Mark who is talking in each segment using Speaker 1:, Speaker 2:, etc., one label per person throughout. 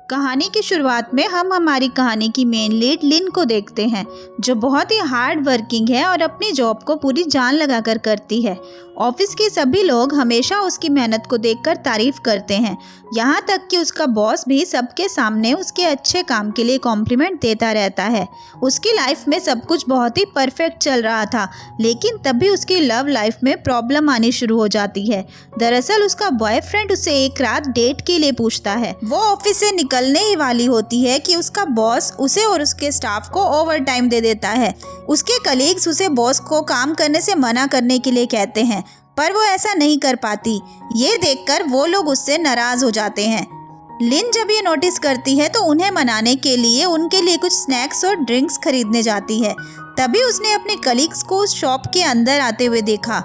Speaker 1: कहानी की शुरुआत में हम हमारी कहानी की मेन लीड लिन को देखते हैं, जो बहुत ही हार्ड वर्किंग है और अपनी जॉब को पूरी जान लगाकर करती है। ऑफिस के सभी लोग हमेशा उसकी मेहनत को देखकर तारीफ करते हैं, यहाँ तक कि उसका बॉस भी सबके सामने उसके अच्छे काम के लिए कॉम्प्लीमेंट देता रहता है। उसकी लाइफ में सब कुछ बहुत ही परफेक्ट चल रहा था, लेकिन तभी उसकी लव लाइफ में प्रॉब्लम आनी शुरू हो जाती है। दरअसल उसका बॉयफ्रेंड उससे एक रात डेट के लिए पूछता है। वो ऑफिस से निकलने ही वाली होती है कि उसका बॉस उसे और उसके स्टाफ को ओवर टाइम दे देता है। उसके कलीग्स उसे बॉस को काम करने से मना करने के लिए कहते हैं, पर वो ऐसा नहीं कर पाती। ये देखकर वो लोग उससे नाराज हो जाते हैं। लिन जब ये नोटिस करती है तो उन्हें मनाने के लिए उनके लिए कुछ स्नैक्स और ड्रिंक्स खरीदने जाती है। तभी उसने अपने कलीग्स को उस शॉप के अंदर आते हुए देखा,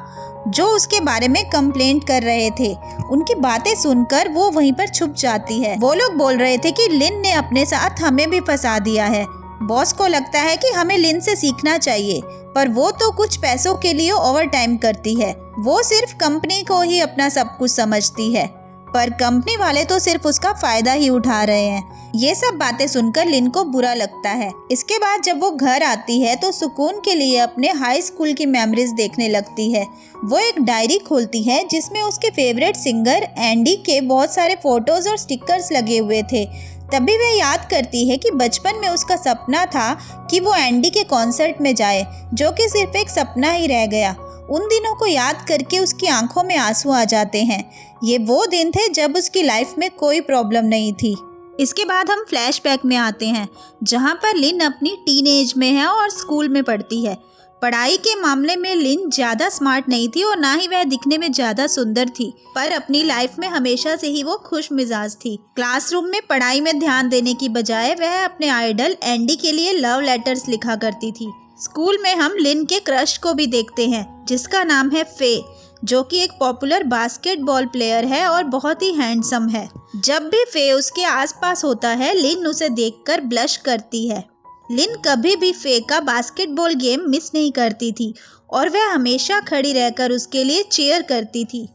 Speaker 1: जो उसके बारे में कंप्लेंट कर रहे थे। उनकी बातें सुनकर वो वहीं पर छुप जाती है। वो लोग बोल रहे थे कि लिन ने अपने साथ हमें भी फंसा दिया है। बॉस को लगता है कि हमें लिन से सीखना चाहिए, पर वो तो कुछ पैसों के लिए ओवर टाइम करती है। वो सिर्फ कंपनी को ही अपना सब कुछ समझती है, पर कंपनी वाले तो सिर्फ उसका फायदा ही उठा रहे हैं। ये सब बातें सुनकर लिन को बुरा लगता है। इसके बाद जब वो घर आती है तो सुकून के लिए अपने हाई स्कूल की मेमोरीज देखने लगती है। वो एक डायरी खोलती है जिसमें उसके फेवरेट सिंगर एंडी के बहुत सारे फोटोज और स्टिकर्स लगे हुए थे। तभी वह याद करती है कि बचपन में उसका सपना था कि वो एंडी के कॉन्सर्ट में जाए, जो कि सिर्फ एक सपना ही रह गया। उन दिनों को याद करके उसकी आंखों में आंसू आ जाते हैं। ये वो दिन थे जब उसकी लाइफ में कोई प्रॉब्लम नहीं थी। इसके बाद हम फ्लैशबैक में आते हैं, जहाँ पर लिन अपनी टीनेज में है और स्कूल में पढ़ती है। पढ़ाई के मामले में लिन ज़्यादा स्मार्ट नहीं थी और ना ही वह दिखने में ज़्यादा सुंदर थी, पर अपनी लाइफ में हमेशा से ही वो खुश मिजाज थी। क्लासरूम में पढ़ाई में ध्यान देने की बजाय वह अपने आइडल एंडी के लिए लव लेटर्स लिखा करती थी। स्कूल में हम लिन के क्रश को भी देखते हैं, जिसका नाम है फे, जो कि एक पॉपुलर बास्केटबॉल प्लेयर है और बहुत ही हैंडसम है। जब भी फे उसके आसपास होता है, लिन उसे देखकर ब्लश करती है। लिन कभी भी फे का बास्केटबॉल गेम मिस नहीं करती थी और वह हमेशा खड़ी रहकर उसके लिए चीयर करती थी।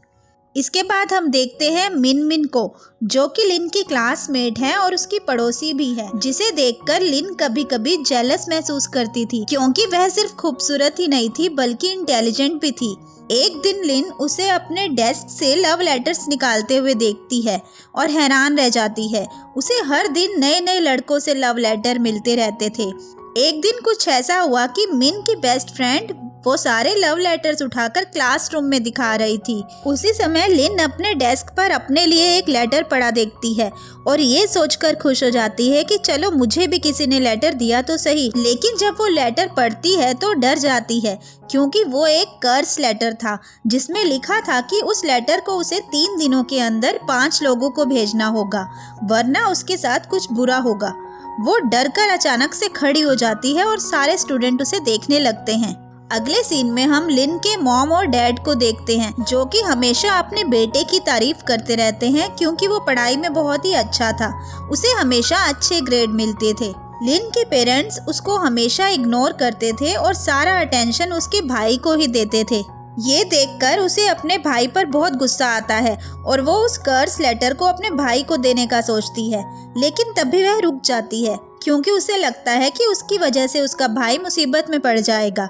Speaker 1: इसके बाद हम देखते हैं मिन मिन को, जो कि लिन की क्लासमेट है और उसकी पड़ोसी भी है, जिसे देखकर लिन कभी कभी जेलस महसूस करती थी, क्योंकि वह सिर्फ खूबसूरत ही नहीं थी बल्कि इंटेलिजेंट भी थी। एक दिन लिन उसे अपने डेस्क से लव लेटर्स निकालते हुए देखती है और हैरान रह जाती है। उसे हर दिन नए नए लड़कों से लव लेटर मिलते रहते थे। एक दिन कुछ ऐसा हुआ कि मिन की बेस्ट फ्रेंड वो सारे लव लेटर्स उठाकर क्लासरूम में दिखा रही थी। उसी समय लिन अपने डेस्क पर अपने लिए एक लेटर पड़ा देखती है और ये सोचकर खुश हो जाती है कि चलो मुझे भी किसी ने लेटर दिया तो सही। लेकिन जब वो लेटर पढ़ती है तो डर जाती है, क्योंकि वो एक कर्स लेटर था, जिसमें लिखा था कि उस लेटर को उसे 3 दिनों के अंदर 5 लोगों को भेजना होगा, वरना उसके साथ कुछ बुरा होगा। वो डर कर अचानक से खड़ी हो जाती है और सारे स्टूडेंट उसे देखने लगते हैं। अगले सीन में हम लिन के मॉम और डैड को देखते हैं, जो कि हमेशा अपने बेटे की तारीफ करते रहते हैं, क्योंकि वो पढ़ाई में बहुत ही अच्छा था। उसे हमेशा अच्छे ग्रेड मिलते थे। लिन के पेरेंट्स उसको हमेशा इग्नोर करते थे और सारा अटेंशन उसके भाई को ही देते थे। ये देखकर उसे अपने भाई पर बहुत गुस्सा आता है और वो उस कर्स लेटर को अपने भाई को देने का सोचती है, लेकिन तभी वह रुक जाती है, क्योंकि उसे लगता है कि उसकी वजह से उसका भाई मुसीबत में पड़ जाएगा।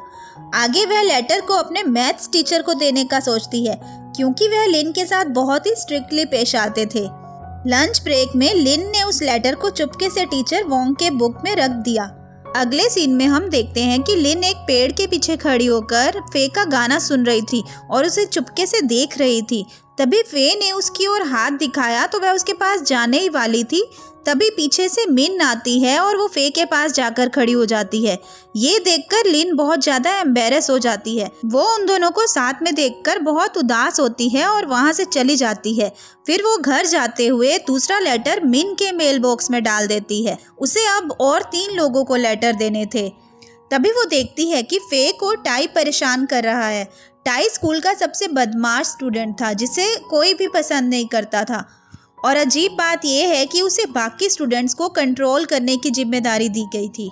Speaker 1: आगे वह लेटर को अपने मैथ्स टीचर को देने का सोचती है, क्योंकि वह लिन के साथ बहुत ही स्ट्रिक्टली पेश आते थे। लंच ब्रेक में लिन ने उस लेटर को चुपके से टीचर वोंग के बुक में रख दिया। अगले सीन में हम देखते हैं कि लिन एक पेड़ के पीछे खड़ी होकर फे का गाना सुन रही थी और उसे चुपके से देख रही थी। तभी फे ने उसकी ओर हाथ दिखाया तो वह उसके पास जाने ही वाली थी। तभी पीछे से मिन आती है और वो फे के पास जाकर खड़ी हो जाती है। ये देखकर लिन बहुत ज़्यादा एम्बेरस हो जाती है। वो उन दोनों को साथ में देखकर बहुत उदास होती है और वहाँ से चली जाती है। फिर वो घर जाते हुए दूसरा लेटर मिन के मेल बॉक्स में डाल देती है। उसे अब और 3 लोगों को लेटर देने थे। तभी वो देखती है कि फे को टाई परेशान कर रहा है। टाई स्कूल का सबसे बदमाश स्टूडेंट था, जिसे कोई भी पसंद नहीं करता था, और अजीब बात यह है कि उसे बाकी स्टूडेंट्स को कंट्रोल करने की जिम्मेदारी दी गई थी।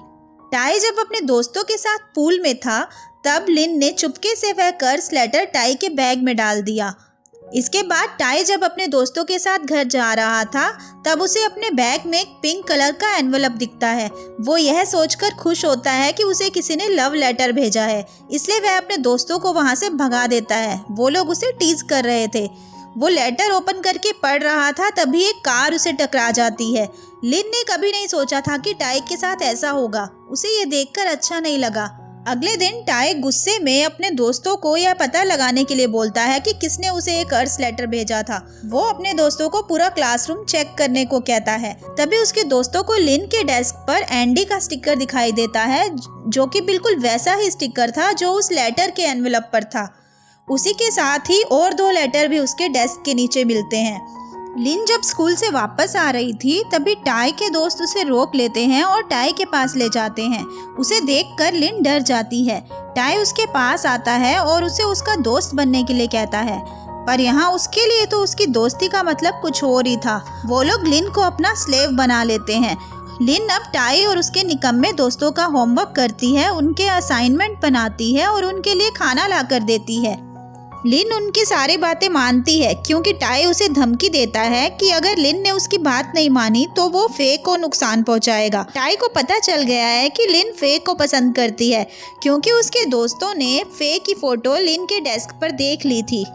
Speaker 1: टाई जब अपने दोस्तों के साथ पूल में था, तब लिन ने चुपके से वह कर्स लेटर टाई के बैग में डाल दिया। इसके बाद टाई जब अपने दोस्तों के साथ घर जा रहा था तब उसे अपने बैग में एक पिंक कलर का एनवलप दिखता है। वो यह सोचकर खुश होता है कि उसे किसी ने लव लेटर भेजा है, इसलिए वह अपने दोस्तों को वहां से भगा देता है। वो लोग उसे टीज कर रहे थे। वो लेटर ओपन करके पढ़ रहा था तभी एक कार उसे टकरा जाती है। लिन ने कभी नहीं सोचा था कि टाई के साथ ऐसा होगा। उसे ये देखकर अच्छा नहीं लगा। अगले दिन टाई गुस्से में अपने दोस्तों को यह पता लगाने के लिए बोलता है कि किसने उसे एक कर्स लेटर भेजा था। वो अपने दोस्तों को पूरा क्लासरूम चेक करने को कहता है। तभी उसके दोस्तों को लिन के डेस्क पर एंडी का स्टिकर दिखाई देता है, जो कि बिल्कुल वैसा ही स्टिकर था जो उस लेटर के एनवेलप पर था। उसी के साथ ही और 2 लेटर भी उसके डेस्क के नीचे मिलते हैं। लिन जब स्कूल से वापस आ रही थी तभी टाई के दोस्त उसे रोक लेते हैं और टाई के पास ले जाते हैं। उसे देखकर लिन डर जाती है। टाई उसके पास आता है और उसे उसका दोस्त बनने के लिए कहता है, पर यहाँ उसके लिए तो उसकी दोस्ती का मतलब कुछ और ही था। वो लोग लिन को अपना स्लेव बना लेते हैं। लिन अब टाई और उसके निकम्मे दोस्तों का होमवर्क करती है, उनके असाइनमेंट बनाती है और उनके लिए खाना ला कर देती है। लिन उनकी सारी बातें मानती है क्योंकि टाई उसे धमकी देता है कि अगर लिन ने उसकी बात नहीं मानी तो वो फे को नुकसान पहुंचाएगा। टाई को पता चल गया है कि लिन फे को पसंद करती है क्योंकि उसके दोस्तों ने फे की फोटो लिन के डेस्क पर देख ली थी।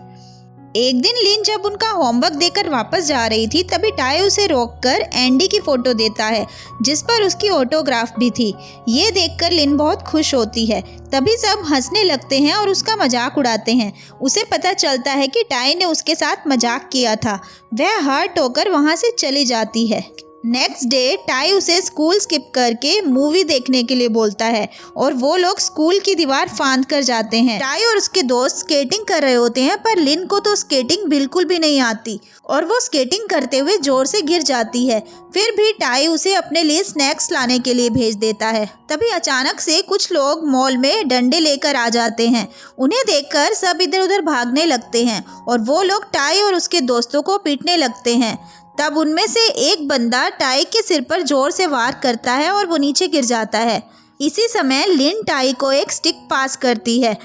Speaker 1: एक दिन लिन जब उनका होमवर्क देकर वापस जा रही थी तभी टाई उसे रोककर एंडी की फोटो देता है जिस पर उसकी ऑटोग्राफ भी थी। ये देखकर लिन बहुत खुश होती है। तभी सब हंसने लगते हैं और उसका मजाक उड़ाते हैं। उसे पता चलता है कि टाई ने उसके साथ मजाक किया था। वह हर्ट होकर वहां से चली जाती है। नेक्स्ट डे टाई उसे स्कूल स्किप करके मूवी देखने के लिए बोलता है और वो लोग स्कूल की दीवार फांद कर जाते हैं। टाई और उसके दोस्त स्केटिंग कर रहे होते हैं पर लिन को तो स्केटिंग बिल्कुल भी नहीं आती और वो स्केटिंग करते हुए जोर से गिर जाती है। फिर भी टाई उसे अपने लिए स्नैक्स लाने के लिए भेज देता है। तभी अचानक से कुछ लोग मॉल में डंडे लेकर आ जाते हैं। उन्हें देखकर सब इधर उधर भागने लगते हैं और वो लोग टाई और उसके दोस्तों को पीटने लगते हैं। तब उनमें से एक बंदा टाई के सिर पर जोर से वार करता है और वो नीचे गिर जाता है। इसी समय लिन टाई को एक स्टिक पास करती है।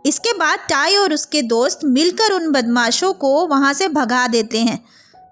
Speaker 1: इसके बाद टाई और उसके दोस्त मिलकर उन बदमाशों को वहां से भगा देते हैं।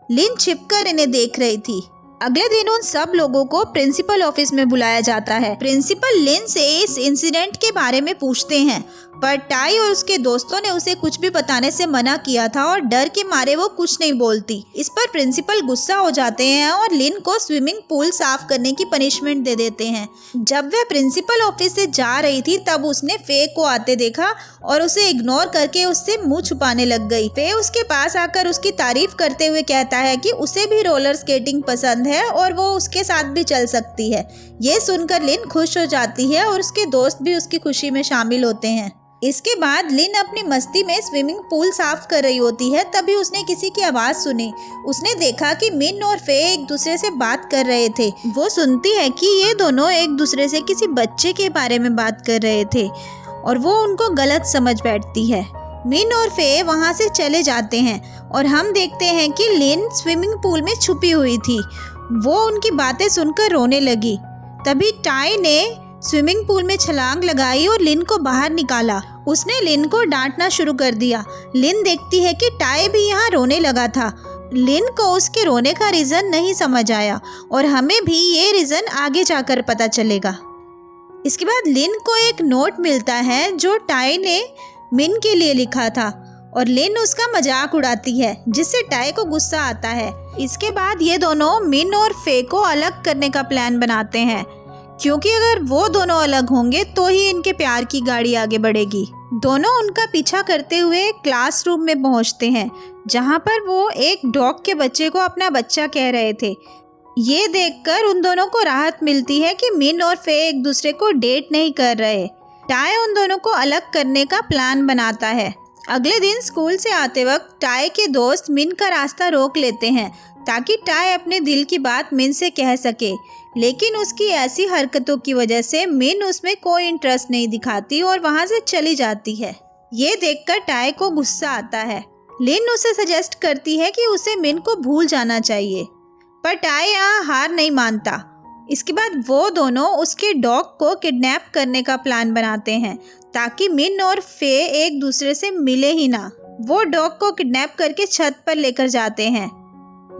Speaker 1: लिन छिपकर इन्हें देख रही थी। अगले दिन उन सब लोगों को प्रिंसिपल ऑफिस में बुलाया जाता है। प्रिंसिपल लिन से इस इंसिडेंट के बारे में पूछते हैं पर टाई और उसके दोस्तों ने उसे कुछ भी बताने से मना किया था और डर के मारे वो कुछ नहीं बोलती। इस पर प्रिंसिपल गुस्सा हो जाते हैं और लिन को स्विमिंग पूल साफ करने की पनिशमेंट दे देते हैं। जब वह प्रिंसिपल ऑफिस से जा रही थी तब उसने फे को आते देखा और उसे इग्नोर करके उससे मुंह छुपाने लग गई। फे उसके पास आकर उसकी तारीफ करते हुए कहता है कि उसे भी रोलर स्केटिंग पसंद है और वो उसके साथ भी चल सकती है। ये सुनकर लिन खुश हो जाती है और उसके दोस्त भी उसकी खुशी में शामिल होते हैं। इसके बाद लिन अपनी मस्ती में स्विमिंग पूल साफ कर रही होती है। तभी उसने किसी की आवाज़ सुनी। उसने देखा कि मिन और फे एक दूसरे से बात कर रहे थे। वो सुनती है कि ये दोनों एक दूसरे से किसी बच्चे के बारे में बात कर रहे थे और वो उनको गलत समझ बैठती है। मिन और फे वहाँ से चले जाते हैं और हम देखते हैं कि लिन स्विमिंग पूल में छुपी हुई थी। वो उनकी बातें सुनकर रोने लगी। तभी टाई ने स्विमिंग पूल में छलांग लगाई और लिन को बाहर निकाला। उसने लिन को डांटना शुरू कर दिया। लिन देखती है कि टाई भी यहाँ रोने लगा था। लिन को उसके रोने का रीज़न नहीं समझ आया और हमें भी ये रीज़न आगे जाकर पता चलेगा। इसके बाद लिन को एक नोट मिलता है जो टाई ने मिन के लिए लिखा था और लिन उसका मजाक उड़ाती है जिससे टाई को गुस्सा आता है। इसके बाद ये दोनों मिन और फे को अलग करने का प्लान बनाते हैं क्योंकि अगर वो दोनों अलग होंगे तो ही इनके प्यार की गाड़ी आगे बढ़ेगी। दोनों उनका पीछा करते हुए क्लासरूम में पहुंचते हैं जहां पर वो एक डॉग के बच्चे को अपना बच्चा कह रहे थे। ये देखकर उन दोनों को राहत मिलती है कि मिन और फे एक दूसरे को डेट नहीं कर रहे। टाई उन दोनों को अलग करने का प्लान बनाता है। अगले दिन स्कूल से आते वक्त टाई के दोस्त मिन का रास्ता रोक लेते हैं ताकि टाई अपने दिल की बात मिन से कह सके, लेकिन उसकी ऐसी हरकतों की वजह से मिन उसमें कोई इंटरेस्ट नहीं दिखाती और वहां से चली जाती है। ये देखकर टाई को गुस्सा आता है। लिन उसे सजेस्ट करती है कि उसे मिन को भूल जाना चाहिए, पर टाई यहाँ हार नहीं मानता। इसके बाद वो दोनों उसके डॉग को किडनैप करने का प्लान बनाते हैं ताकि मिन और फे एक दूसरे से मिले ही ना। वो डॉग को किडनैप करके छत पर लेकर जाते हैं।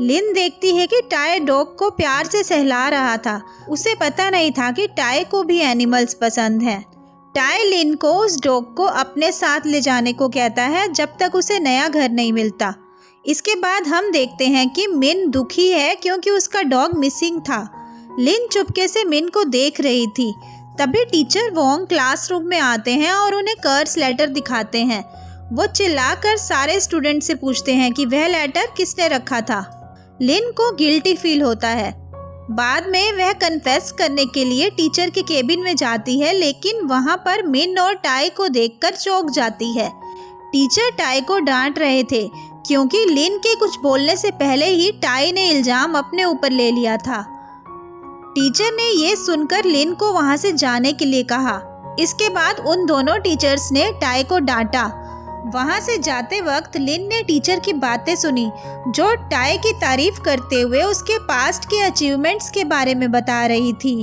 Speaker 1: लिन देखती है कि टाई डॉग को प्यार से सहला रहा था। उसे पता नहीं था कि टाई को भी एनिमल्स पसंद हैं। टाई लिन को उस डॉग को अपने साथ ले जाने को कहता है जब तक उसे नया घर नहीं मिलता। इसके बाद हम देखते हैं कि मिन दुखी है क्योंकि उसका डॉग मिसिंग था। लिन चुपके से मिन को देख रही थी। तभी टीचर वोंग क्लासरूम में आते हैं और उन्हें कर्स लेटर दिखाते हैं। वो चिल्लाकर सारे स्टूडेंट से पूछते हैं कि वह लेटर किसने रखा था। लिन को गिल्टी फील होता है। बाद में वह कन्फेस करने के लिए टीचर के केबिन में जाती है, लेकिन वहां पर मिन और टाई को देखकर चौंक जाती है। टीचर टाई को डांट रहे थे क्योंकि लिन के कुछ बोलने से पहले ही टाई ने इल्जाम अपने ऊपर ले लिया था। टीचर ने ये सुनकर लिन को वहां से जाने के लिए कहा। इसके बाद उन दोनों टीचर्स ने टाई को डांटा। वहां से जाते वक्त लिन ने टीचर की बातें सुनी जो टाई की तारीफ करते हुए उसके पास्ट के अचीवमेंट्स के बारे में बता रही थी।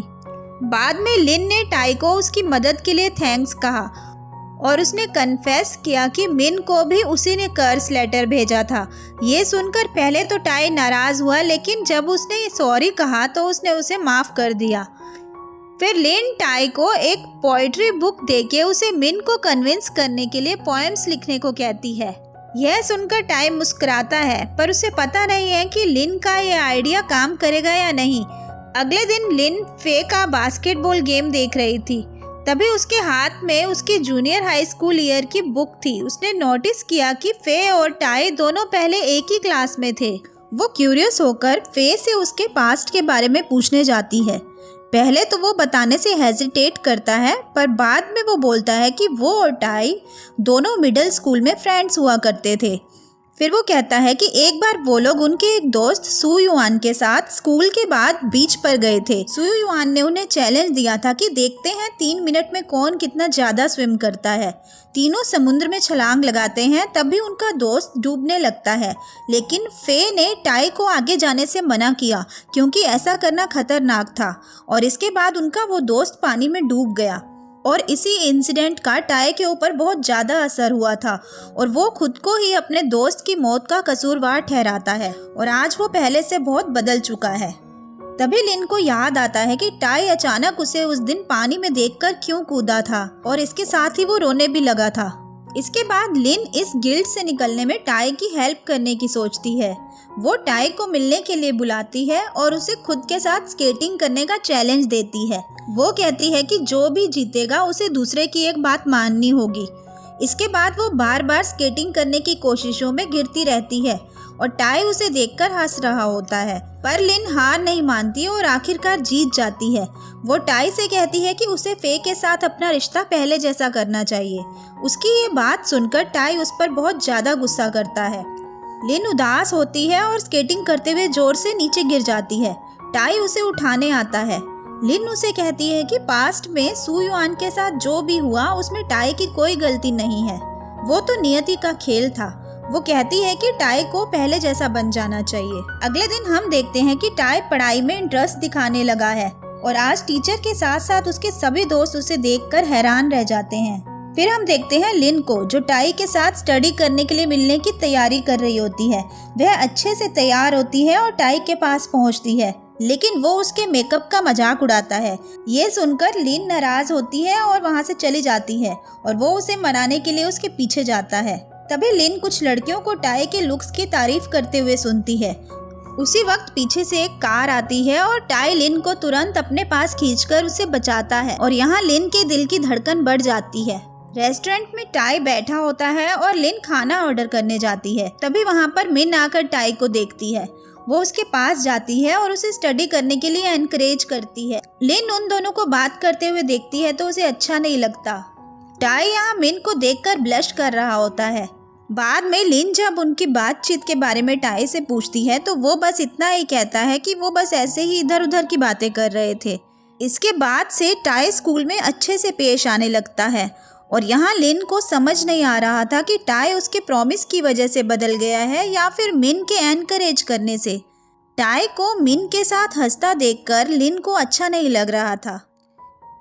Speaker 1: बाद में लिन ने टाई को उसकी मदद के लिए थैंक्स कहा और उसने कन्फेस किया कि मिन को भी उसी ने कर्स लेटर भेजा था। ये सुनकर पहले तो टाई नाराज हुआ, लेकिन जब उसने सॉरी कहा तो उसने उसे माफ़ कर दिया। फिर लिन टाई को एक पोइट्री बुक देके उसे मिन को कन्विंस करने के लिए पोएम्स लिखने को कहती है। यह सुनकर टाई मुस्कुराता है, पर उसे पता नहीं है कि लिन का यह आइडिया काम करेगा या नहीं। अगले दिन लिन फे का बास्केटबॉल गेम देख रही थी। तभी उसके हाथ में उसके जूनियर हाई स्कूल ईयर की बुक थी। उसने नोटिस किया कि फे और टाई दोनों पहले एक ही क्लास में थे। वो क्यूरियस होकर फे से उसके पास्ट के बारे में पूछने जाती है। पहले तो वो बताने से हेजिटेट करता है, पर बाद में वो बोलता है कि वो और टाई दोनों मिडिल स्कूल में फ्रेंड्स हुआ करते थे। फिर वो कहता है कि एक बार वो लोग उनके एक दोस्त सू युआन के साथ स्कूल के बाद बीच पर गए थे। सू युआन ने उन्हें चैलेंज दिया था कि देखते हैं 3 मिनट में कौन कितना ज़्यादा स्विम करता है। तीनों समुद्र में छलांग लगाते हैं, तभी उनका दोस्त डूबने लगता है, लेकिन फे ने टाई को आगे जाने से मना किया क्योंकि ऐसा करना खतरनाक था, और इसके बाद उनका वो दोस्त पानी में डूब गया। और इसी इंसिडेंट का टाई के ऊपर बहुत ज़्यादा असर हुआ था और वो खुद को ही अपने दोस्त की मौत का कसूरवार ठहराता है, और आज वो पहले से बहुत बदल चुका है। तभी लिन को याद आता है कि टाई अचानक उसे उस दिन पानी में देखकर क्यों कूदा था, और इसके साथ ही वो रोने भी लगा था। इसके बाद लिन इस गिल्ट से निकलने में टाई की हेल्प करने की सोचती है। वो टाई को मिलने के लिए बुलाती है और उसे खुद के साथ स्केटिंग करने का चैलेंज देती है। वो कहती है कि जो भी जीतेगा उसे दूसरे की एक बात माननी होगी। इसके बाद वो बार बार स्केटिंग करने की कोशिशों में गिरती रहती है और टाई उसे देखकर हंस रहा होता है, पर लिन हार नहीं मानती और आखिरकार जीत जाती है। वो टाई से कहती है कि उसे फे के साथ अपना रिश्ता पहले जैसा करना चाहिए। उसकी ये बात सुनकर टाई उस पर बहुत ज़्यादा गुस्सा करता है। लिन उदास होती है और स्केटिंग करते हुए जोर से नीचे गिर जाती है। टाई उसे उठाने आता है। लिन उसे कहती है कि पास्ट में सू युआन के साथ जो भी हुआ उसमें टाई की कोई गलती नहीं है, वो तो नियति का खेल था। वो कहती है कि टाई को पहले जैसा बन जाना चाहिए। अगले दिन हम देखते हैं कि टाई पढ़ाई में इंटरेस्ट दिखाने लगा है और आज टीचर के साथ साथ उसके सभी दोस्त उसे देखकर हैरान रह जाते हैं। फिर हम देखते हैं लिन को, जो टाई के साथ स्टडी करने के लिए मिलने की तैयारी कर रही होती है। वह अच्छे से तैयार होती है और टाई के पास पहुंचती है, लेकिन वो उसके मेकअप का मजाक उड़ाता है। ये सुनकर लिन नाराज होती है और वहां से चली जाती है और वो उसे मनाने के लिए उसके पीछे जाता है। तभी लिन कुछ लड़कियों को टाई के लुक्स की तारीफ करते हुए सुनती है। उसी वक्त पीछे से एक कार आती है और टाई लिन को तुरंत अपने पास खींचकर उसे बचाता है, और यहाँ लिन के दिल की धड़कन बढ़ जाती है। रेस्टोरेंट में टाई बैठा होता है और लिन खाना ऑर्डर करने जाती है। तभी वहाँ पर मिन आकर टाई को देखती है। वो उसके पास जाती है और उसे स्टडी करने के लिए एनकरेज करती है। लिन उन दोनों को बात करते हुए देखती है तो उसे अच्छा नहीं लगता। टाई यहाँ मिन को देखकर ब्लश कर रहा होता है। बाद में लिन जब उनकी बातचीत के बारे में टाई से पूछती है तो वो बस इतना ही कहता है कि वो बस ऐसे ही इधर उधर की बातें कर रहे थे। इसके बाद से टाई स्कूल में अच्छे से पेश आने लगता है, और यहाँ लिन को समझ नहीं आ रहा था कि टाई उसके प्रॉमिस की वजह से बदल गया है या फिर मिन के एनकरेज करने से। टाई को मिन के साथ हंसता देखकर लिन को अच्छा नहीं लग रहा था।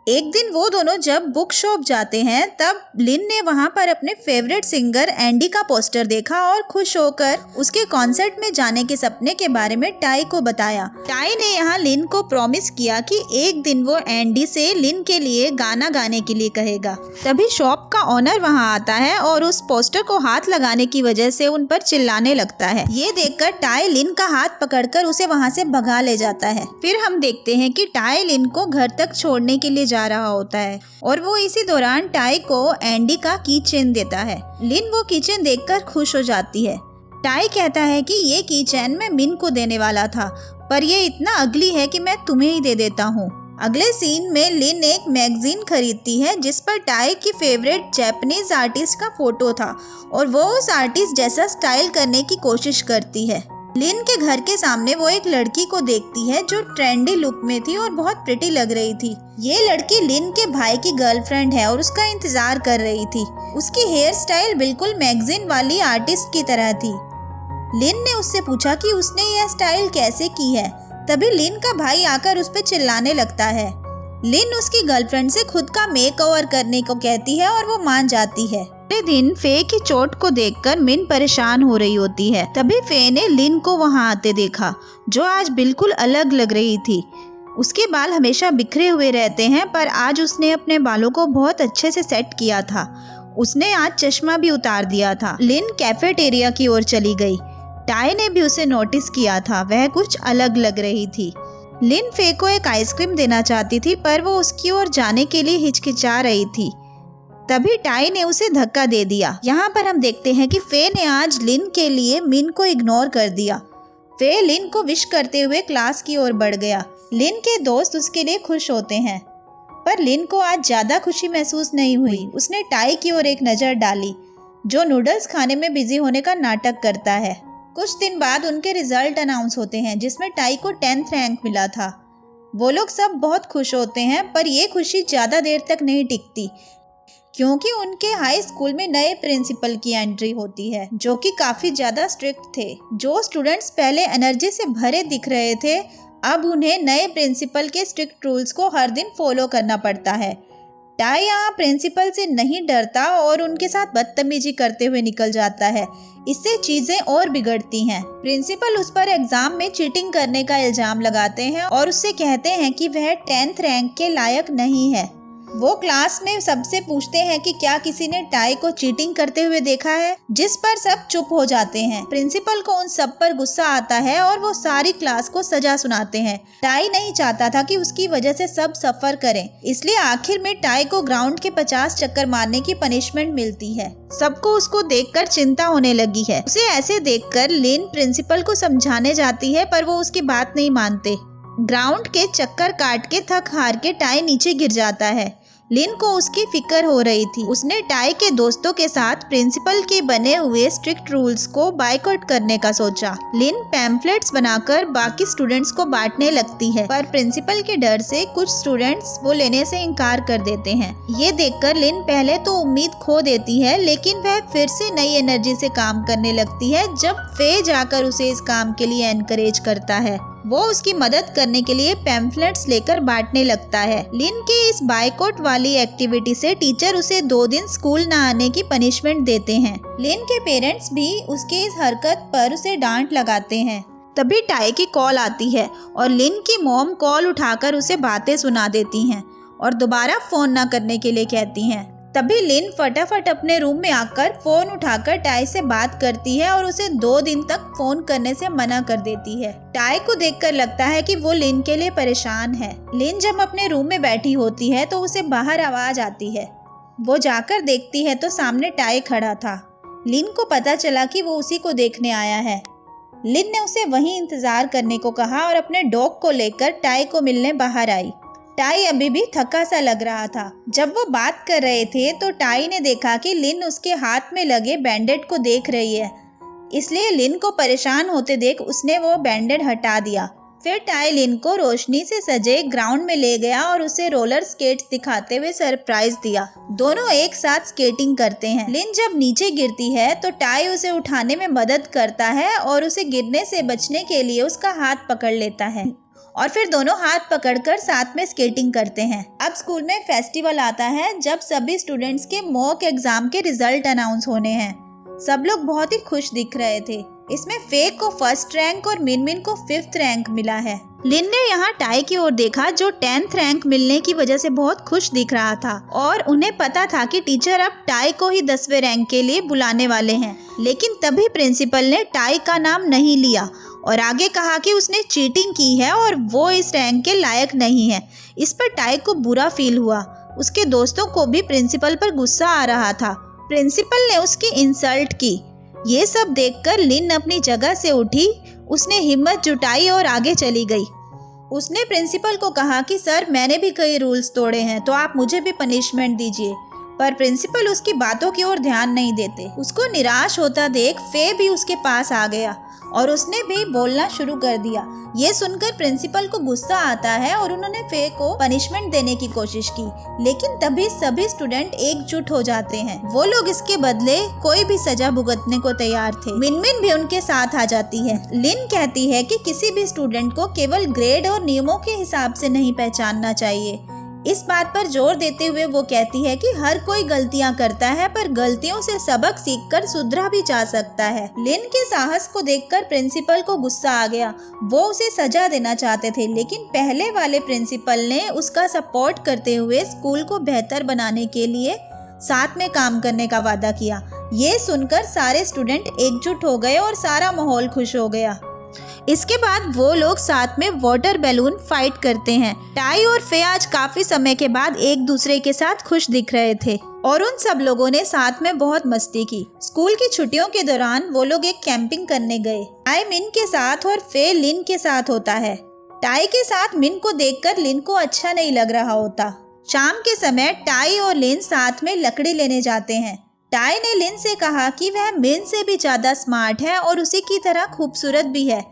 Speaker 1: एक दिन वो दोनों जब बुक शॉप जाते हैं तब लिन ने वहाँ पर अपने फेवरेट सिंगर एंडी का पोस्टर देखा और खुश होकर उसके कॉन्सर्ट में जाने के सपने के बारे में टाई को बताया। टाई ने यहाँ लिन को प्रॉमिस किया कि एक दिन वो एंडी से लिन के लिए गाना गाने के लिए कहेगा। तभी शॉप का ओनर वहाँ आता है और उस पोस्टर को हाथ लगाने की वजह से उन पर चिल्लाने लगता है। ये देखकर टाई लिन का हाथ पकड़कर उसे वहाँ से भगा ले जाता है। फिर हम देखते हैं कि टाई लिन को घर तक छोड़ने के लिए जा रहा होता है और वो इसी दौरान टाई को एंडी का की चेन देता है। लिन वो की चेन देखकर खुश हो जाती है। टाई कहता है कि ये की चेन मैं मिन को देने वाला था, पर ये इतना अगली है कि मैं तुम्हें ही दे देता हूँ। अगले सीन में लिन एक मैगजीन खरीदती है जिस पर टाई की फेवरेट जापानीज आर्टिस्ट का फोटो था और वो उस आर्टिस्ट जैसा स्टाइल करने की कोशिश करती है। लिन के घर के सामने वो एक लड़की को देखती है जो ट्रेंडी लुक में थी और बहुत प्रिटी लग रही थी। ये लड़की लिन के भाई की गर्लफ्रेंड है और उसका इंतजार कर रही थी। उसकी हेयर स्टाइल बिल्कुल मैगजीन वाली आर्टिस्ट की तरह थी। लिन ने उससे पूछा कि उसने यह स्टाइल कैसे की है। तभी लिन का भाई आकर उस पर चिल्लाने लगता है। लिन उसकी गर्लफ्रेंड से खुद का मेकओवर करने को कहती है और वो मान जाती है। अगले दिन फे की चोट को देखकर मिन परेशान हो रही होती है। तभी फे ने लिन को वहां आते देखा जो आज बिल्कुल अलग लग रही थी। उसके बाल हमेशा बिखरे हुए रहते हैं पर आज उसने अपने बालों को बहुत अच्छे से सेट किया था। उसने आज चश्मा भी उतार दिया था। लिन कैफेटेरिया की ओर चली गई। टाई ने भी उसे नोटिस किया था, वह कुछ अलग लग रही थी। लिन फे को एक आइसक्रीम देना चाहती थी पर वो उसकी ओर जाने के लिए हिचकिचा रही थी। तभी टाई ने उसे धक्का दे दिया। यहाँ पर हम देखते हैं कि फे ने आज लिन के लिए मिन को इग्नोर कर दिया। फे लिन को विश करते हुए क्लास की ओर बढ़ गया। लिन के दोस्त उसके लिए खुश होते हैं पर लिन को आज ज़्यादा खुशी महसूस नहीं हुई। उसने टाई की ओर एक नज़र डाली जो नूडल्स खाने में बिजी होने का नाटक करता है। कुछ दिन बाद उनके रिजल्ट अनाउंस होते हैं जिसमें टाई को 10th रैंक मिला था। वो लोग सब बहुत खुश होते हैं पर ये खुशी ज़्यादा देर तक नहीं टिकती क्योंकि उनके हाई स्कूल में नए प्रिंसिपल की एंट्री होती है जो कि काफ़ी ज़्यादा स्ट्रिक्ट थे। जो स्टूडेंट्स पहले एनर्जी से भरे दिख रहे थे अब उन्हें नए प्रिंसिपल के स्ट्रिक्ट रूल्स को हर दिन फॉलो करना पड़ता है। टाई यहाँ प्रिंसिपल से नहीं डरता और उनके साथ बदतमीजी करते हुए निकल जाता है। इससे चीज़ें और बिगड़ती हैं। प्रिंसिपल उस पर एग्जाम में चीटिंग करने का इल्ज़ाम लगाते हैं और उससे कहते हैं कि वह 10th रैंक के लायक नहीं है। वो क्लास में सबसे पूछते हैं कि क्या किसी ने टाई को चीटिंग करते हुए देखा है, जिस पर सब चुप हो जाते हैं। प्रिंसिपल को उन सब पर गुस्सा आता है और वो सारी क्लास को सजा सुनाते हैं। टाई नहीं चाहता था कि उसकी वजह से सब सफर करें, इसलिए आखिर में टाई को ग्राउंड के 50 चक्कर मारने की पनिशमेंट मिलती है। सबको उसको देखकर चिंता होने लगी है। उसे ऐसे देखकर लिन प्रिंसिपल को समझाने जाती है पर वो उसकी बात नहीं मानते। ग्राउंड के चक्कर काट के थक हार के टाई नीचे गिर जाता है। लिन को उसकी फिक्र हो रही थी। उसने टाई के दोस्तों के साथ प्रिंसिपल के बने हुए स्ट्रिक्ट रूल्स को बायकॉट करने का सोचा। लिन पैम्फलेट्स बनाकर बाकी स्टूडेंट्स को बांटने लगती है पर प्रिंसिपल के डर से कुछ स्टूडेंट्स वो लेने से इनकार कर देते हैं। ये देखकर लिन पहले तो उम्मीद खो देती है लेकिन वह फिर से नई एनर्जी से काम करने लगती है जब फे जाकर उसे इस काम के लिए एनकरेज करता है। वो उसकी मदद करने के लिए पैम्फलेट्स लेकर बांटने लगता है। लिन के इस बायकॉट वाली एक्टिविटी से टीचर उसे 2 दिन स्कूल न आने की पनिशमेंट देते हैं। लिन के पेरेंट्स भी उसके इस हरकत पर उसे डांट लगाते हैं। तभी टाई की कॉल आती है और लिन की मॉम कॉल उठाकर उसे बातें सुना देती हैं और दोबारा फोन न करने के लिए कहती हैं। तभी लिन फटाफट अपने रूम में आकर फोन उठाकर टाई से बात करती है और उसे 2 दिन तक फोन करने से मना कर देती है। टाई को देखकर लगता है कि वो लिन के लिए परेशान है। लिन जब अपने रूम में बैठी होती है तो उसे बाहर आवाज आती है। वो जाकर देखती है तो सामने टाई खड़ा था। लिन को पता चला कि वो उसी को देखने आया है। लिन ने उसे वहीं इंतजार करने को कहा और अपने डॉग को लेकर टाई को मिलने बाहर आई। टाई अभी भी थका सा लग रहा था। जब वो बात कर रहे थे तो टाई ने देखा कि लिन उसके हाथ में लगे बैंडेड को देख रही है, इसलिए लिन को परेशान होते देख उसने वो बैंडेड हटा दिया। फिर टाई लिन को रोशनी से सजे ग्राउंड में ले गया और उसे रोलर स्केट्स दिखाते हुए सरप्राइज दिया। दोनों एक साथ स्केटिंग करते हैं। लिन जब नीचे गिरती है तो टाई उसे उठाने में मदद करता है और उसे गिरने से बचने के लिए उसका हाथ पकड़ लेता है और फिर दोनों हाथ पकड़कर साथ में स्केटिंग करते हैं। अब स्कूल में फेस्टिवल आता है जब सभी स्टूडेंट्स के मॉक एग्जाम के रिजल्ट अनाउंस होने हैं। सब लोग बहुत ही खुश दिख रहे थे। इसमें फे को फर्स्ट रैंक और मिनमिन को 5th रैंक मिला है। लिन ने यहाँ टाई की ओर देखा जो 10th रैंक मिलने की वजह से बहुत खुश दिख रहा था और उन्हें पता था कि टीचर अब टाई को ही 10वें रैंक के लिए बुलाने वाले हैं। लेकिन तभी प्रिंसिपल ने टाई का नाम नहीं लिया और आगे कहा कि उसने चीटिंग की है और वो इस रैंक के लायक नहीं है। इस पर टाई को बुरा फील हुआ। उसके दोस्तों को भी प्रिंसिपल पर गुस्सा आ रहा था। प्रिंसिपल ने उसकी इंसल्ट की। ये सब देखकर लिन अपनी जगह से उठी। उसने हिम्मत जुटाई और आगे चली गई। उसने प्रिंसिपल को कहा कि सर, मैंने भी कई रूल्स तोड़े हैं तो आप मुझे भी पनिशमेंट दीजिए। पर प्रिंसिपल उसकी बातों की ओर ध्यान नहीं देते। उसको निराश होता देख फे भी उसके पास आ गया और उसने भी बोलना शुरू कर दिया। ये सुनकर प्रिंसिपल को गुस्सा आता है और उन्होंने फे को पनिशमेंट देने की कोशिश की, लेकिन तभी सभी स्टूडेंट एकजुट हो जाते हैं। वो लोग इसके बदले कोई भी सजा भुगतने को तैयार थे। मिनमिन भी उनके साथ आ जाती है। लिन कहती है कि किसी भी स्टूडेंट को केवल ग्रेड और नियमों के हिसाब से नहीं पहचानना चाहिए। इस बात पर जोर देते हुए वो कहती है कि हर कोई गलतियां करता है पर गलतियों से सबक सीखकर सुधरा भी जा सकता है। लिन के साहस को देखकर प्रिंसिपल को गुस्सा आ गया। वो उसे सजा देना चाहते थे, लेकिन पहले वाले प्रिंसिपल ने उसका सपोर्ट करते हुए स्कूल को बेहतर बनाने के लिए साथ में काम करने का वादा किया। ये सुनकर सारे स्टूडेंट एकजुट हो गए और सारा माहौल खुश हो गया। इसके बाद वो लोग साथ में वाटर बैलून फाइट करते हैं। टाई और फे आज काफी समय के बाद एक दूसरे के साथ खुश दिख रहे थे और उन सब लोगों ने साथ में बहुत मस्ती की। स्कूल की छुट्टियों के दौरान वो लोग एक कैंपिंग करने गए। टाई मिन के साथ और फे लिन के साथ होता है। टाई के साथ मिन को देखकर लिन को अच्छा नहीं लग रहा होता। शाम के समय टाई और लिन साथ में लकड़ी लेने जाते हैं। टाई ने लिन से कहा कि वह मिन से भी ज्यादा स्मार्ट है और उसी की तरह खूबसूरत भी है।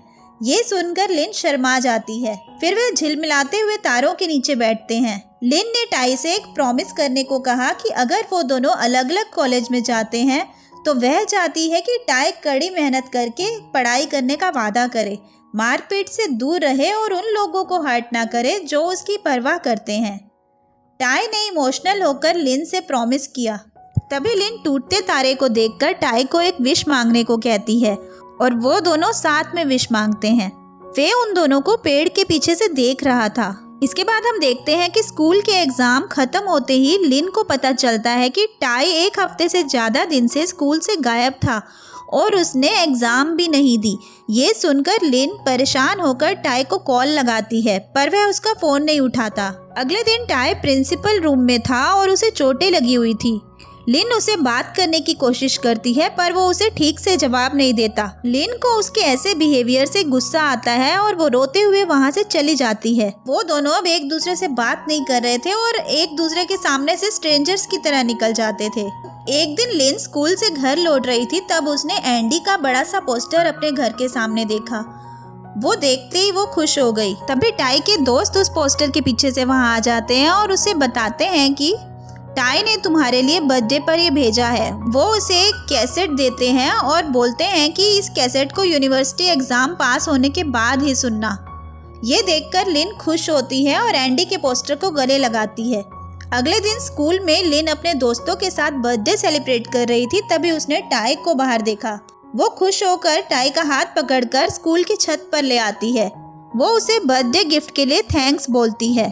Speaker 1: ये सुनकर लिन शर्मा जाती है। फिर वे झिलमिलाते हुए तारों के नीचे बैठते हैं। लिन ने टाई से एक प्रॉमिस करने को कहा कि अगर वो दोनों अलग अलग कॉलेज में जाते हैं तो वह चाहती है कि टाई कड़ी मेहनत करके पढ़ाई करने का वादा करे, मारपीट से दूर रहे और उन लोगों को हर्ट ना करे जो उसकी परवाह करते हैं। टाई ने इमोशनल होकर लिन से प्रॉमिस किया। तभी लिन टूटते तारे को देखकर टाई को एक विश मांगने को कहती है और वो दोनों साथ में विश मांगते हैं। फे उन दोनों को पेड़ के पीछे से देख रहा था। इसके बाद हम देखते हैं कि स्कूल के एग्जाम खत्म होते ही लिन को पता चलता है कि टाई एक हफ्ते से ज़्यादा दिन से स्कूल से गायब था और उसने एग्जाम भी नहीं दी। ये सुनकर लिन परेशान होकर टाई को कॉल लगाती है पर वह उसका फ़ोन नहीं उठाता। अगले दिन टाई प्रिंसिपल रूम में था और उसे चोटें लगी हुई थी। लिन उसे बात करने की कोशिश करती है पर वो उसे ठीक से जवाब नहीं देता। लिन को उसके ऐसे बिहेवियर से गुस्सा आता है और वो रोते हुए वहाँ से चली जाती है। वो दोनों अब एक दूसरे से बात नहीं कर रहे थे और एक दूसरे के सामने से स्ट्रेंजर्स की तरह निकल जाते थे। एक दिन लिन स्कूल से घर लौट रही थी, तब उसने एंडी का बड़ा सा पोस्टर अपने घर के सामने देखा। वो देखते ही वो खुश हो गई। तभी टाई के दोस्त उस पोस्टर के पीछे से वहाँ आ जाते हैं और उसे बताते हैं कि टाई ने तुम्हारे लिए बर्थडे पर ये भेजा है। वो उसे एक कैसेट देते हैं और बोलते हैं कि इस कैसेट को यूनिवर्सिटी एग्जाम पास होने के बाद ही सुनना। ये देखकर लिन खुश होती है और एंडी के पोस्टर को गले लगाती है। अगले दिन स्कूल में लिन अपने दोस्तों के साथ बर्थडे सेलिब्रेट कर रही थी, तभी उसने टाई को बाहर देखा। वो खुश होकर टाई का हाथ पकड़कर स्कूल की छत पर ले आती है। वो उसे बर्थडे गिफ्ट के लिए थैंक्स बोलती है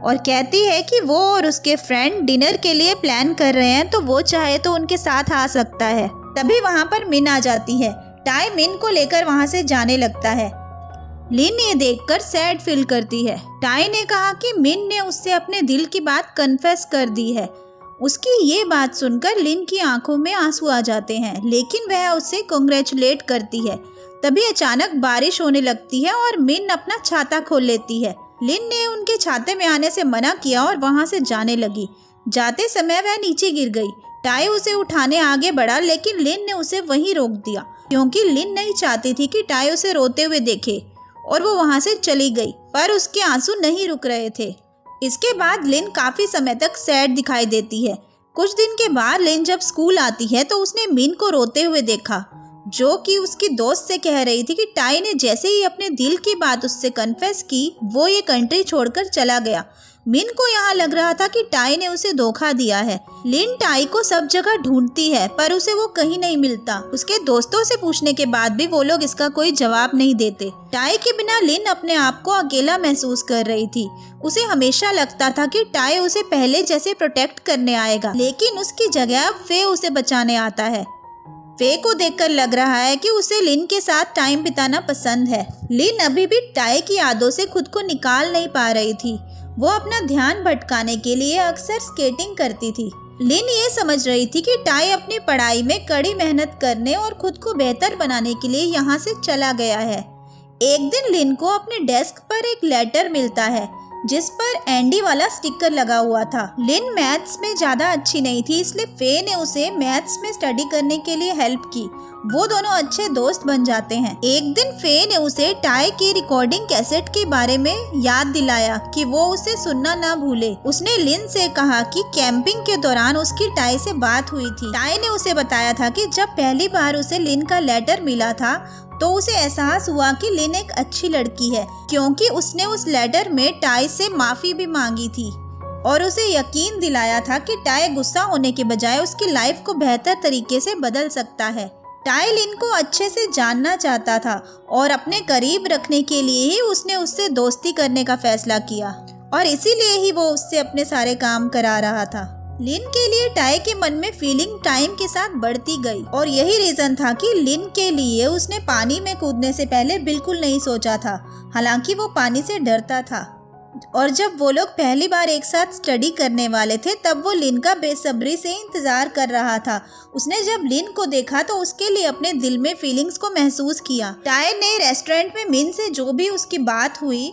Speaker 1: और कहती है कि वो और उसके फ्रेंड डिनर के लिए प्लान कर रहे हैं तो वो चाहे तो उनके साथ आ सकता है। तभी वहाँ पर मिन आ जाती है। टाई मिन को लेकर वहाँ से जाने लगता है। लिन ये देखकर सैड फील करती है। टाई ने कहा कि मिन ने उससे अपने दिल की बात कन्फेस कर दी है। उसकी ये बात सुनकर लिन की आंखों में आंसू आ जाते हैं, लेकिन वह उससे कांग्रेचुलेट करती है। तभी अचानक बारिश होने लगती है और मिन अपना छाता खोल लेती है। लिन ने उनके छाते में आने से मना किया और वहां से जाने लगी। जाते समय वह नीचे गिर गई। टाई उसे उठाने आगे बढ़ा, लेकिन लिन ने उसे वहीं रोक दिया क्योंकि लिन नहीं चाहती थी कि टाई उसे रोते हुए देखे और वो वहां से चली गई, पर उसके आंसू नहीं रुक रहे थे। इसके बाद लिन काफी समय तक सैड दिखाई देती है। कुछ दिन के बाद लिन जब स्कूल आती है तो उसने मिन को रोते हुए देखा। जो कि उसकी दोस्त से कह रही थी कि टाई ने जैसे ही अपने दिल की बात उससे कन्फेस की वो ये कंट्री छोड़कर चला गया। मिन को यहाँ लग रहा था कि टाई ने उसे धोखा दिया है। लिन टाई को सब जगह ढूंढती है पर उसे वो कहीं नहीं मिलता। उसके दोस्तों से पूछने के बाद भी वो लोग इसका कोई जवाब नहीं देते। टाई के बिना लिन अपने आप को अकेला महसूस कर रही थी। उसे हमेशा लगता था कि टाई उसे पहले जैसे प्रोटेक्ट करने आएगा, लेकिन उसकी जगह अब फे उसे बचाने आता है। फे को देखकर लग रहा है कि उसे लिन के साथ टाइम बिताना पसंद है। लिन अभी भी टाई की यादों से खुद को निकाल नहीं पा रही थी। वो अपना ध्यान भटकाने के लिए अक्सर स्केटिंग करती थी। लिन ये समझ रही थी कि टाई अपनी पढ़ाई में कड़ी मेहनत करने और खुद को बेहतर बनाने के लिए यहाँ से चला गया है। एक दिन लिन को अपने डेस्क पर एक लेटर मिलता है जिस पर एंडी वाला स्टिकर लगा हुआ था। लिन मैथ्स में ज़्यादा अच्छी नहीं थी, इसलिए फे ने उसे मैथ्स में स्टडी करने के लिए हेल्प की। वो दोनों अच्छे दोस्त बन जाते हैं। एक दिन फे ने उसे टाई की रिकॉर्डिंग कैसेट के बारे में याद दिलाया कि वो उसे सुनना ना भूले। उसने लिन से कहा कि कैंपिंग के दौरान उसकी टाई से बात हुई थी। टाई ने उसे बताया था कि जब पहली बार उसे लिन का लेटर मिला था तो उसे एहसास हुआ कि लिन एक अच्छी लड़की है, क्योंकि उसने उस लेटर में टाई से माफ़ी भी मांगी थी और उसे यकीन दिलाया था कि टाई गुस्सा होने के बजाय उसकी लाइफ को बेहतर तरीके से बदल सकता है। टाई लिन को अच्छे से जानना चाहता था और अपने करीब रखने के लिए ही उसने उससे दोस्ती करने का फैसला किया और इसीलिए ही वो उससे अपने सारे काम करा रहा था। लिन के लिए टाई के मन में फीलिंग टाइम के साथ बढ़ती गई और यही रीज़न था कि लिन के लिए उसने पानी में कूदने से पहले बिल्कुल नहीं सोचा था। हालांकि वो पानी से डरता था और जब वो लोग पहली बार एक साथ स्टडी करने वाले थे तब वो लिन का बेसब्री से इंतज़ार कर रहा था। उसने जब लिन को देखा तो उसके लिए अपने दिल में फीलिंग्स को महसूस किया। टाई ने रेस्टोरेंट में मिन से जो भी उसकी बात हुई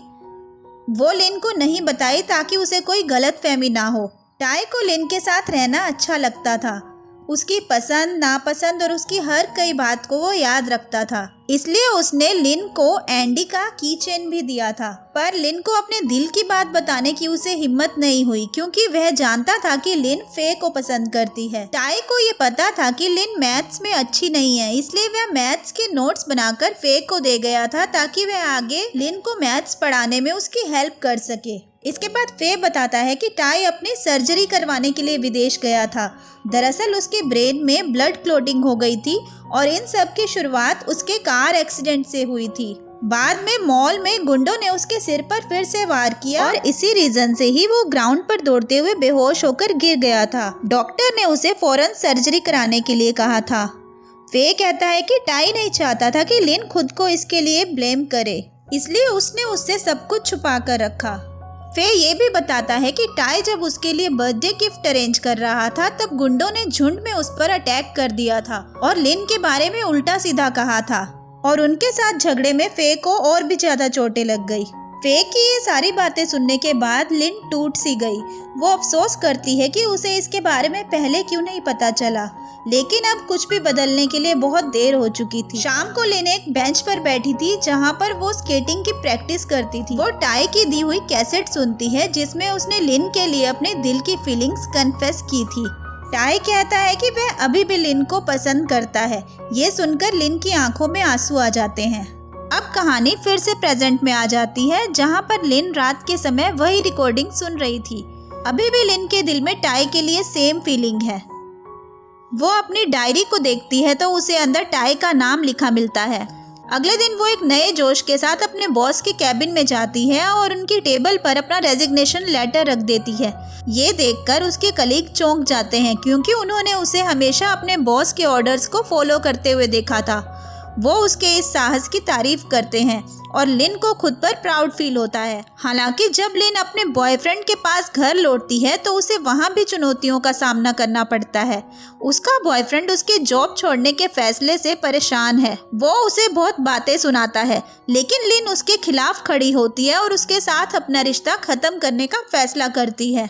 Speaker 1: वो लिन को नहीं बताई ताकि उसे कोई गलतफहमी ना हो। टाई को लिन के साथ रहना अच्छा लगता था। उसकी पसंद नापसंद और उसकी हर कई बात को वो याद रखता था, इसलिए उसने लिन को एंडी का की चेन भी दिया था। पर लिन को अपने दिल की बात बताने की उसे हिम्मत नहीं हुई क्योंकि वह जानता था कि लिन फे को पसंद करती है। टाई को ये पता था कि लिन मैथ्स में अच्छी नहीं है, इसलिए वह मैथ्स के नोट्स बनाकर फे को दे गया था ताकि वह आगे लिन को मैथ्स पढ़ाने में उसकी हेल्प कर सके। इसके बाद फे बताता है कि टाई अपनी सर्जरी करवाने के लिए विदेश गया था। दरअसल उसके ब्रेन में ब्लड क्लॉटिंग हो गई थी और इन सब की शुरुआत उसके कार एक्सीडेंट से हुई थी। बाद में मॉल में गुंडों ने उसके सिर पर फिर से वार किया और इसी रीजन से ही वो ग्राउंड पर दौड़ते हुए बेहोश होकर गिर गया था। डॉक्टर ने उसे फौरन सर्जरी कराने के लिए कहा था। फे कहता है कि टाई नहीं चाहता था कि लिन खुद को इसके लिए ब्लेम करे, इसलिए उसने उससे सब कुछ छुपा कर रखा। फे ये भी बताता है कि टाई जब उसके लिए बर्थडे गिफ्ट अरेंज कर रहा था तब गुंडों ने झुंड में उस पर अटैक कर दिया था और लिन के बारे में उल्टा सीधा कहा था और उनके साथ झगड़े में फे को और भी ज्यादा चोटें लग गई। फे की ये सारी बातें सुनने के बाद लिन टूट सी गई। वो अफसोस करती है कि उसे इसके बारे में पहले क्यों नहीं पता चला, लेकिन अब कुछ भी बदलने के लिए बहुत देर हो चुकी थी। शाम को लिन एक बेंच पर बैठी थी जहाँ पर वो स्केटिंग की प्रैक्टिस करती थी। वो टाई की दी हुई कैसेट सुनती है जिसमें उसने लिन के लिए अपने दिल की फीलिंग्स कन्फेस की थी। टाई कहता है कि वह अभी भी लिन को पसंद करता है। ये सुनकर लिन की आंखों में आंसू आ जाते हैं। अब कहानी फिर से प्रेजेंट में आ जाती है जहाँ पर लिन रात के समय वही रिकॉर्डिंग सुन रही थी। अभी भी लिन के दिल में टाई के लिए सेम फीलिंग है। वो अपनी डायरी को देखती है तो उसे अंदर टाई का नाम लिखा मिलता है। अगले दिन वो एक नए जोश के साथ अपने बॉस के कैबिन में जाती है और उनकी टेबल पर अपना रेजिग्नेशन लेटर रख देती है। ये देखकर उसके कलीग चौंक जाते हैं क्योंकि उन्होंने उसे हमेशा अपने बॉस के ऑर्डर्स को फॉलो करते हुए देखा था। वो उसके इस साहस की तारीफ करते हैं और लिन को खुद पर प्राउड फील होता है। हालांकि जब लिन अपने बॉयफ्रेंड के पास घर लौटती है तो उसे वहाँ भी चुनौतियों का सामना करना पड़ता है। उसका बॉयफ्रेंड उसके जॉब छोड़ने के फैसले से परेशान है। वो उसे बहुत बातें सुनाता है, लेकिन लिन उसके खिलाफ खड़ी होती है और उसके साथ अपना रिश्ता खत्म करने का फैसला करती है।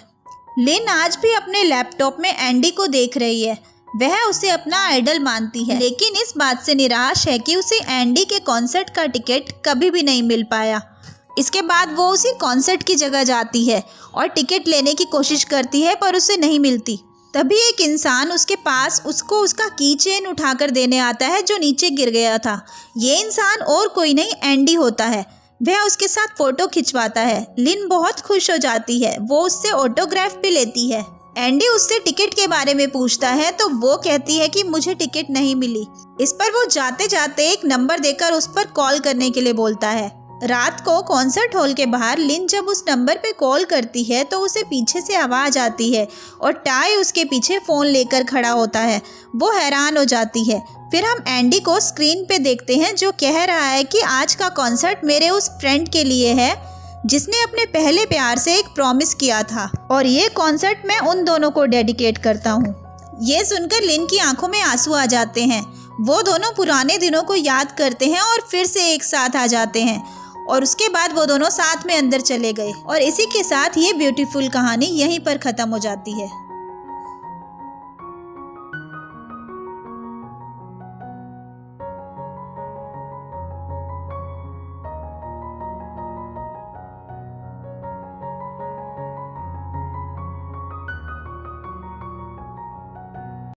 Speaker 1: लिन आज भी अपने लैपटॉप में एंडी को देख रही है। वह उसे अपना आइडल मानती है, लेकिन इस बात से निराश है कि उसे एंडी के कॉन्सर्ट का टिकट कभी भी नहीं मिल पाया। इसके बाद वो उसी कॉन्सर्ट की जगह जाती है और टिकट लेने की कोशिश करती है पर उसे नहीं मिलती। तभी एक इंसान उसके पास उसको उसका की चेन उठाकर देने आता है जो नीचे गिर गया था। ये इंसान और कोई नहीं, एंडी होता है। वह उसके साथ फ़ोटो खिंचवाता है। लिन बहुत खुश हो जाती है, वो उससे ऑटोग्राफ भी लेती है। एंडी उससे टिकट के बारे में पूछता है तो वो कहती है कि मुझे टिकट नहीं मिली। इस पर वो जाते जाते एक नंबर देकर उस पर कॉल करने के लिए बोलता है। रात को कॉन्सर्ट हॉल के बाहर लिन जब उस नंबर पे कॉल करती है तो उसे पीछे से आवाज़ आती है और टाई उसके पीछे फ़ोन लेकर खड़ा होता है। वो हैरान हो जाती है। फिर हम एंडी को स्क्रीन पे देखते हैं जो कह रहा है कि आज का कॉन्सर्ट मेरे उस फ्रेंड के लिए है जिसने अपने पहले प्यार से एक प्रॉमिस किया था और ये कॉन्सर्ट मैं उन दोनों को डेडिकेट करता हूँ। ये सुनकर लिन की आंखों में आंसू आ जाते हैं। वो दोनों पुराने दिनों को याद करते हैं और फिर से एक साथ आ जाते हैं और उसके बाद वो दोनों साथ में अंदर चले गए। और इसी के साथ ये ब्यूटीफुल कहानी यहीं पर ख़त्म हो जाती है।